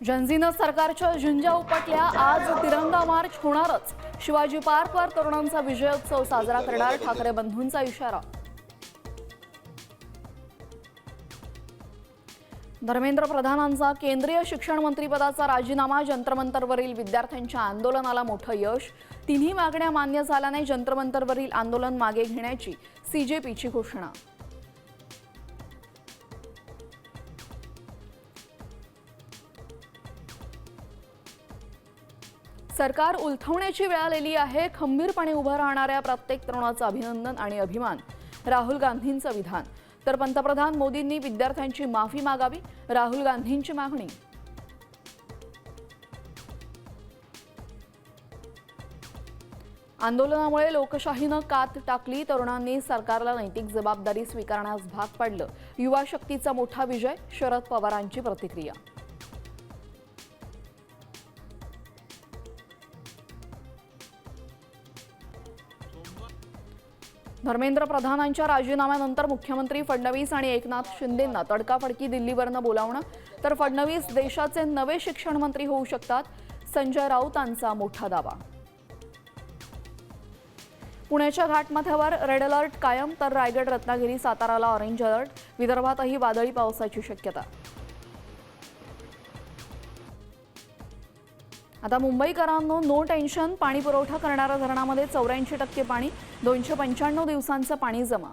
जनजीनं सरकारच्या झुंजा उपटल्या। आज तिरंगा मार्च होणारच। शिवाजी पार्कवर तरुणांचा विजयोत्सव साजरा करणार ठाकरे बंधूंचा इशारा। धर्मेंद्र प्रधानांचा केंद्रीय शिक्षण मंत्रिपदाचा राजीनामा। जंत्रमंतरवरील विद्यार्थ्यांच्या आंदोलनाला मोठं यश। तिन्ही मागण्या मान्य झाल्याने जंत्रमंतरवरील आंदोलन मागे घेण्याची सीजेपीची घोषणा। सरकार उलथवण्याची वेळ आलेली आहे। खंबीरपणे उभं राहणाऱ्या प्रत्येक तरुणाचं अभिनंदन आणि अभिमान। राहुल गांधींचं विधान। तर पंतप्रधान मोदींनी विद्यार्थ्यांची माफी मागावी। राहुल गांधींची मागणी। आंदोलनामुळे लोकशाहीनं कात टाकली। तरुणांनी सरकारला नैतिक जबाबदारी स्वीकारण्यास भाग पाडलं। युवा शक्तीचा मोठा विजय। शरद पवारांची प्रतिक्रिया। धर्मेंद्र प्रधानांच्या राजीनाम्यानंतर मुख्यमंत्री फडणवीस आणि एकनाथ शिंदेंना तडकाफडकी दिल्लीवरनं बोलावणं। तर फडणवीस देशाचे नवे शिक्षण मंत्री होऊ शकतात। संजय राऊतांचा मोठा दावा। पुण्याच्या घाटमाथ्यावर रेड अलर्ट कायम। तर रायगड, रत्नागिरी, साताराला ऑरेंज अलर्ट। विदर्भातही वादळी पावसाची शक्यता। आता मुंबईकरांनो नो टेन्शन। पाणी पुरवठा करणाऱ्या धरणामध्ये 84% पाणी। 295 दिवसांचं पाणी जमा।